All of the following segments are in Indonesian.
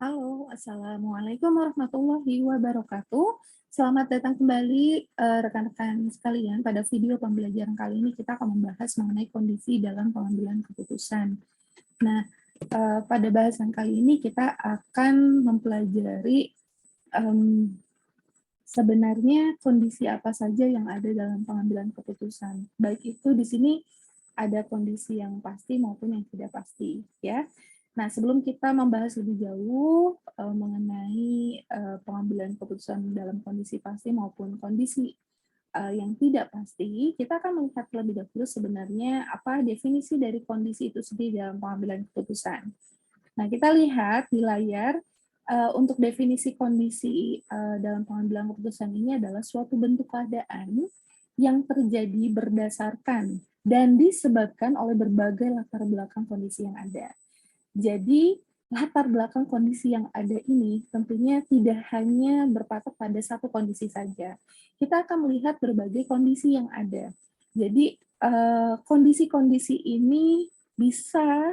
Halo, Assalamualaikum warahmatullahi wabarakatuh. Selamat datang kembali rekan-rekan sekalian. Pada video pembelajaran kali ini kita akan membahas mengenai kondisi dalam pengambilan keputusan. Nah, pada bahasan kali ini kita akan mempelajari sebenarnya kondisi apa saja yang ada dalam pengambilan keputusan. Baik itu di sini ada kondisi yang pasti maupun yang tidak pasti, ya. Nah, sebelum kita membahas lebih jauh mengenai pengambilan keputusan dalam kondisi pasti maupun kondisi yang tidak pasti, kita akan melihat terlebih dahulu sebenarnya apa definisi dari kondisi itu sendiri dalam pengambilan keputusan. Nah, kita lihat di layar untuk definisi kondisi dalam pengambilan keputusan ini adalah suatu bentuk keadaan yang terjadi berdasarkan dan disebabkan oleh berbagai latar belakang kondisi yang ada. Jadi, latar belakang kondisi yang ada ini tentunya tidak hanya berpatok pada satu kondisi saja. Kita akan melihat berbagai kondisi yang ada. Jadi, kondisi-kondisi ini bisa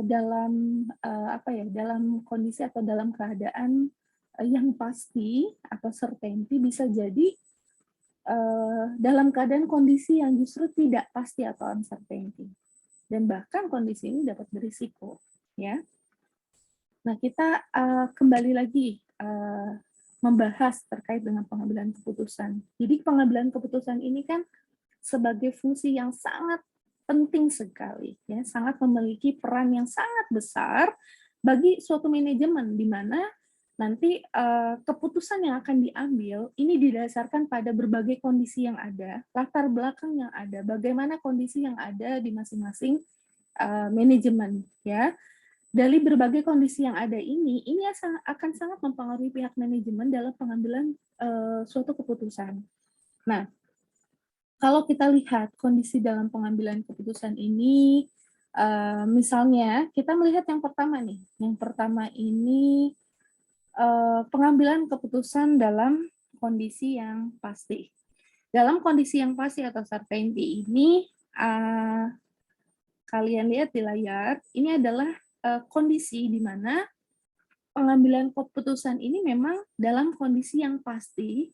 dalam kondisi atau dalam keadaan yang pasti atau certainty bisa jadi dalam keadaan kondisi yang justru tidak pasti atau uncertainty. Dan bahkan kondisi ini dapat berisiko, ya. Nah, kita kembali lagi membahas terkait dengan pengambilan keputusan. Jadi pengambilan keputusan ini kan sebagai fungsi yang sangat penting sekali, ya, sangat memiliki peran yang sangat besar bagi suatu manajemen di mana nanti keputusan yang akan diambil ini didasarkan pada berbagai kondisi yang ada, latar belakang yang ada, bagaimana kondisi yang ada di masing-masing manajemen, ya. Dari berbagai kondisi yang ada ini akan sangat mempengaruhi pihak manajemen dalam pengambilan suatu keputusan. Nah, kalau kita lihat kondisi dalam pengambilan keputusan ini, misalnya kita melihat yang pertama nih, yang pertama ini pengambilan keputusan dalam kondisi yang pasti. Dalam kondisi yang pasti atau certainty ini, kalian lihat di layar, ini adalah kondisi di mana pengambilan keputusan ini memang dalam kondisi yang pasti,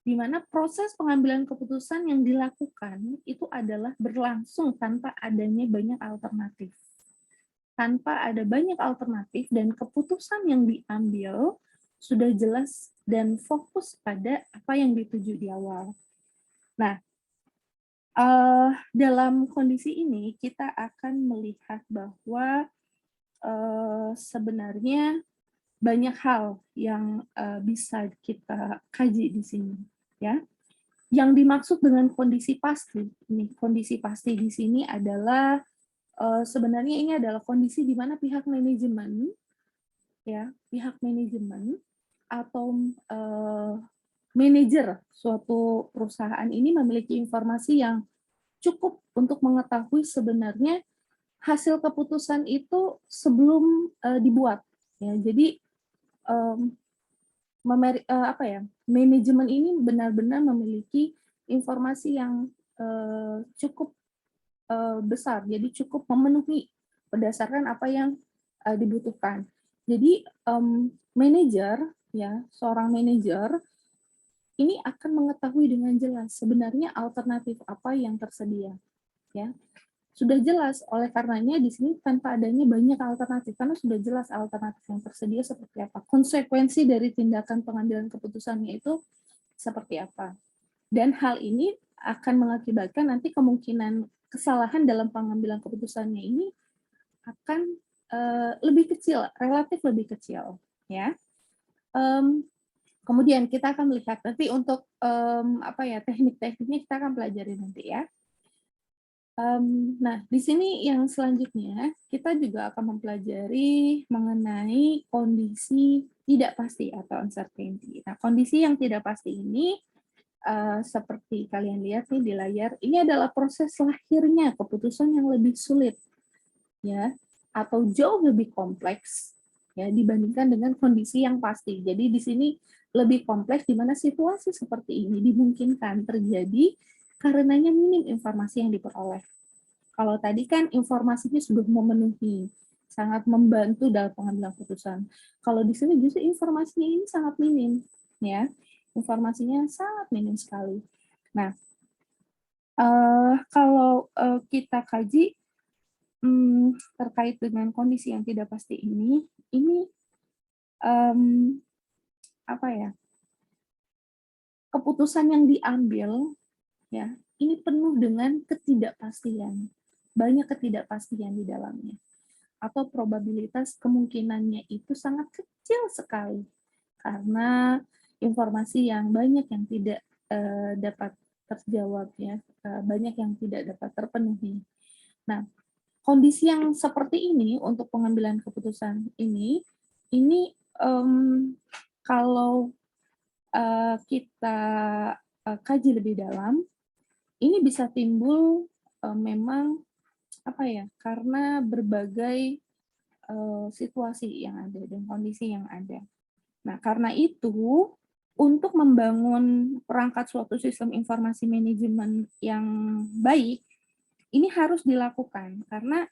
di mana proses pengambilan keputusan yang dilakukan itu adalah berlangsung tanpa adanya banyak alternatif. Tanpa ada banyak alternatif dan keputusan yang diambil sudah jelas dan fokus pada apa yang dituju di awal. Nah, dalam kondisi ini kita akan melihat bahwa sebenarnya banyak hal yang bisa kita kaji di sini, ya. Yang dimaksud dengan kondisi pasti, kondisi pasti di sini adalah sebenarnya ini adalah kondisi di mana pihak manajemen, ya, pihak manajemen atau manajer suatu perusahaan ini memiliki informasi yang cukup untuk mengetahui sebenarnya hasil keputusan itu sebelum dibuat, ya. Jadi manajemen ini benar-benar memiliki informasi yang cukup besar, jadi cukup memenuhi berdasarkan apa yang dibutuhkan. Jadi manajer, ya, seorang manajer ini akan mengetahui dengan jelas sebenarnya alternatif apa yang tersedia, ya. Sudah jelas, oleh karenanya di sini tanpa adanya banyak alternatif, karena sudah jelas alternatif yang tersedia seperti apa, konsekuensi dari tindakan pengambilan keputusannya itu seperti apa. Dan hal ini akan mengakibatkan nanti kemungkinan kesalahan dalam pengambilan keputusannya ini akan lebih kecil, relatif lebih kecil, ya. Kemudian kita akan melihat nanti untuk teknik-tekniknya kita akan pelajari nanti, ya. Nah, di sini yang selanjutnya kita juga akan mempelajari mengenai kondisi tidak pasti atau uncertainty. Nah, kondisi yang tidak pasti ini seperti kalian lihat nih di layar, ini adalah proses lahirnya keputusan yang lebih sulit, ya, atau jauh lebih kompleks, ya, dibandingkan dengan kondisi yang pasti. Jadi di sini lebih kompleks di mana situasi seperti ini dimungkinkan terjadi karenanya minim informasi yang diperoleh. Kalau tadi kan informasinya sudah memenuhi, sangat membantu dalam pengambilan keputusan. Kalau di sini justru informasinya ini sangat minim, ya. Informasinya sangat minim sekali. Nah, kalau kita kaji terkait dengan kondisi yang tidak pasti ini apa ya? Keputusan yang diambil, ya, ini penuh dengan ketidakpastian, banyak ketidakpastian di dalamnya, atau probabilitas kemungkinannya itu sangat kecil sekali karena informasi yang banyak yang tidak dapat terjawab, ya, banyak yang tidak dapat terpenuhi. Nah, kondisi yang seperti ini untuk pengambilan keputusan ini kalau kita kaji lebih dalam, ini bisa timbul memang apa ya, karena berbagai situasi yang ada dan kondisi yang ada. Nah, karena itu untuk membangun perangkat suatu sistem informasi manajemen yang baik, ini harus dilakukan karena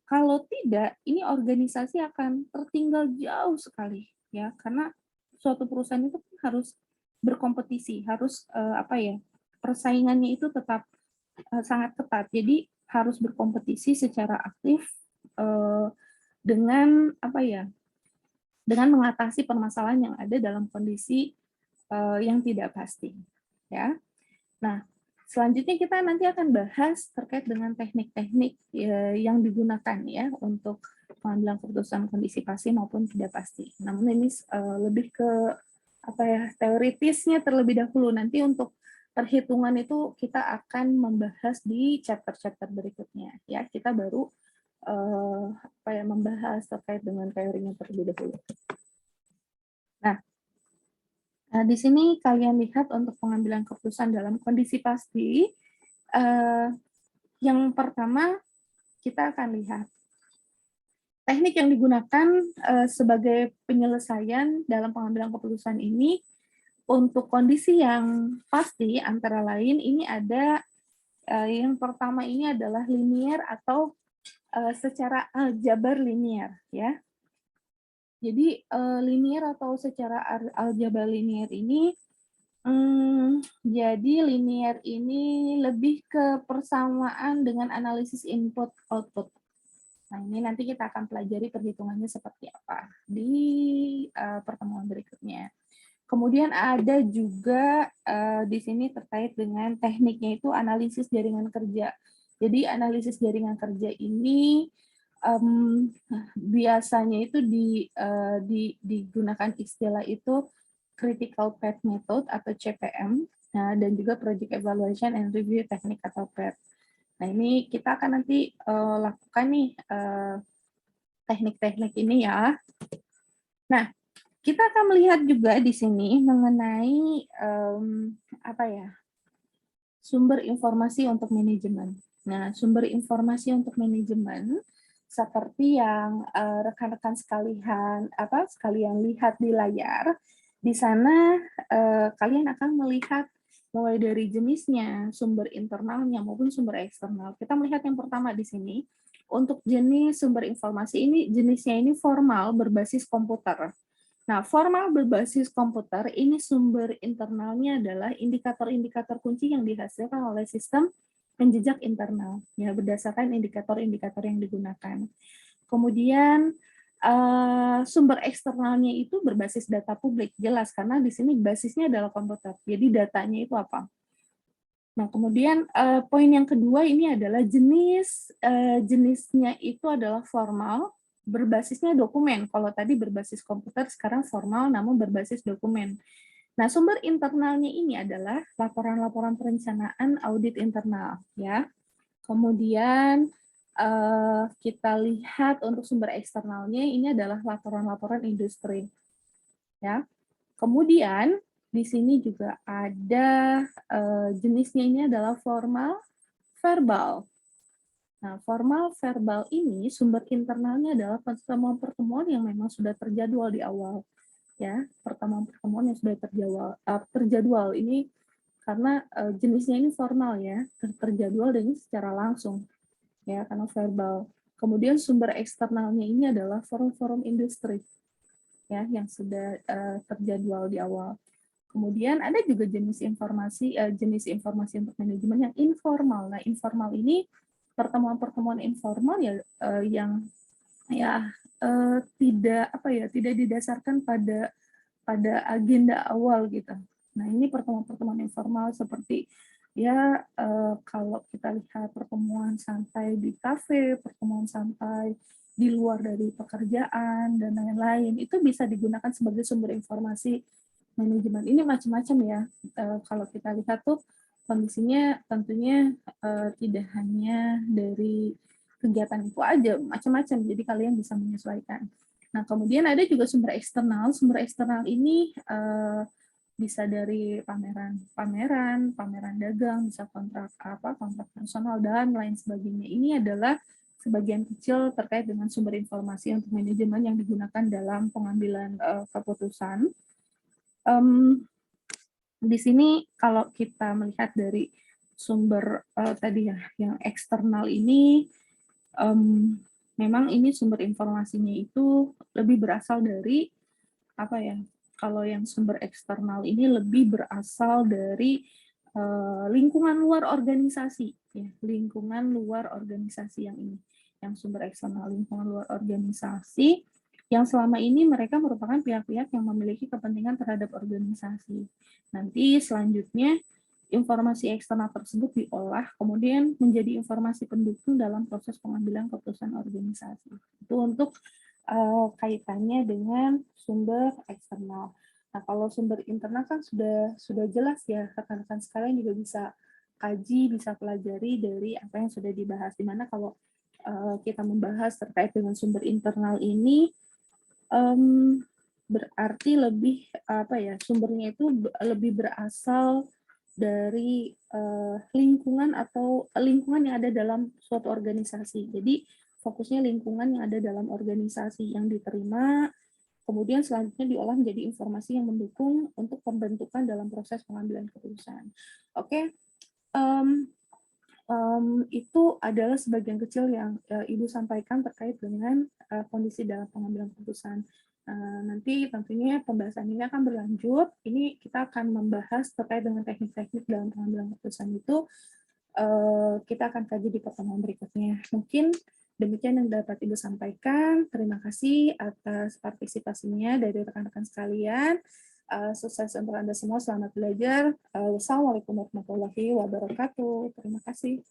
kalau tidak, ini organisasi akan tertinggal jauh sekali, ya, karena suatu perusahaan itu harus berkompetisi, harus apa ya, persaingannya itu tetap sangat ketat. Jadi harus berkompetisi secara aktif dengan apa ya, dengan mengatasi permasalahan yang ada dalam kondisi yang tidak pasti, ya. Nah, selanjutnya kita nanti akan bahas terkait dengan teknik-teknik yang digunakan ya untuk pengambilan keputusan kondisi pasti maupun tidak pasti. Namun ini lebih ke apa ya, teoritisnya terlebih dahulu. Nanti untuk perhitungan itu kita akan membahas di chapter-chapter berikutnya ya. Kita baru apa ya, membahas terkait dengan teorinya terlebih dahulu. Nah, di sini kalian lihat untuk pengambilan keputusan dalam kondisi pasti, yang pertama kita akan lihat teknik yang digunakan sebagai penyelesaian dalam pengambilan keputusan ini untuk kondisi yang pasti antara lain ini ada yang pertama ini adalah linear atau secara aljabar linear ya. Jadi linear atau secara aljabar linear ini jadi linear ini lebih ke persamaan dengan analisis input output. Nah, ini nanti kita akan pelajari perhitungannya seperti apa di pertemuan berikutnya. Kemudian ada juga di sini terkait dengan tekniknya itu analisis jaringan kerja. Jadi analisis jaringan kerja ini biasanya itu digunakan istilah itu critical path method atau CPM, nah, dan juga project evaluation and review teknik atau PET. Nah, ini kita akan nanti lakukan nih teknik-teknik ini ya. Nah, kita akan melihat juga di sini mengenai apa ya, sumber informasi untuk manajemen. Nah, sumber informasi untuk manajemen seperti yang rekan-rekan sekalian lihat di layar. Di sana kalian akan melihat mulai dari jenisnya, sumber internalnya maupun sumber eksternal. Kita melihat yang pertama di sini. Untuk jenis sumber informasi ini, jenisnya ini formal berbasis komputer. Nah, formal berbasis komputer ini sumber internalnya adalah indikator-indikator kunci yang dihasilkan oleh sistem penjejak internal, ya, berdasarkan indikator-indikator yang digunakan. Kemudian sumber eksternalnya itu berbasis data publik, jelas karena di sini basisnya adalah komputer. Jadi datanya itu apa? Nah, kemudian poin yang kedua ini adalah jenisnya itu adalah formal, berbasisnya dokumen. Kalau tadi berbasis komputer, sekarang formal namun berbasis dokumen. Nah, sumber internalnya ini adalah laporan-laporan perencanaan audit internal, ya. Kemudian kita lihat untuk sumber eksternalnya ini adalah laporan-laporan industri, ya. Kemudian di sini juga ada jenisnya ini adalah formal verbal. Nah, formal verbal ini sumber internalnya adalah pertemuan-pertemuan yang memang sudah terjadwal di awal, ya, pertemuan-pertemuan yang sudah terjadwal ini karena jenisnya ini formal ya, terjadwal dan ini secara langsung, ya, karena verbal. Kemudian sumber eksternalnya ini adalah forum-forum industri, ya, yang sudah terjadwal di awal. Kemudian ada juga jenis informasi untuk manajemen yang informal. Nah, informal ini pertemuan-pertemuan informal ya, yang ya tidak didasarkan pada agenda awal gitu. Nah, ini pertemuan-pertemuan informal seperti ya kalau kita lihat pertemuan santai di kafe, pertemuan santai di luar dari pekerjaan dan lain-lain, itu bisa digunakan sebagai sumber informasi manajemen. Ini macam-macam ya. Kalau kita lihat tuh kondisinya tentunya tidak hanya dari kegiatan itu aja, macam-macam. Jadi kalian bisa menyesuaikan. Nah, kemudian ada juga sumber eksternal. Sumber eksternal ini bisa dari pameran dagang, bisa kontrak nasional dan lain sebagainya. Ini adalah sebagian kecil terkait dengan sumber informasi untuk manajemen yang digunakan dalam pengambilan keputusan. Di sini kalau kita melihat dari sumber tadi ya, yang eksternal ini, memang ini sumber informasinya itu lebih berasal dari apa ya? Kalau yang sumber eksternal ini lebih berasal dari lingkungan luar organisasi, ya, lingkungan luar organisasi yang ini, yang sumber eksternal lingkungan luar organisasi yang selama ini mereka merupakan pihak-pihak yang memiliki kepentingan terhadap organisasi. Nanti selanjutnya informasi eksternal tersebut diolah kemudian menjadi informasi pendukung dalam proses pengambilan keputusan organisasi. Itu untuk kaitannya dengan sumber eksternal. Nah, kalau sumber internal kan sudah jelas ya, rekan-rekan sekalian juga bisa kaji, bisa pelajari dari apa yang sudah dibahas. Dimana kalau kita membahas terkait dengan sumber internal ini, berarti lebih apa ya, sumbernya itu lebih berasal dari lingkungan atau lingkungan yang ada dalam suatu organisasi. Jadi fokusnya lingkungan yang ada dalam organisasi yang diterima, kemudian selanjutnya diolah menjadi informasi yang mendukung untuk pembentukan dalam proses pengambilan keputusan. Oke, itu adalah sebagian kecil yang Ibu sampaikan terkait dengan kondisi dalam pengambilan keputusan. Nanti tentunya pembahasan ini akan berlanjut. Ini kita akan membahas terkait dengan teknik-teknik dalam pengambilan keputusan itu. Kita akan kaji di pertemuan berikutnya. Mungkin demikian yang dapat Ibu sampaikan. Terima kasih atas partisipasinya dari rekan-rekan sekalian. Sukses untuk Anda semua. Selamat belajar. Wassalamualaikum warahmatullahi wabarakatuh. Terima kasih.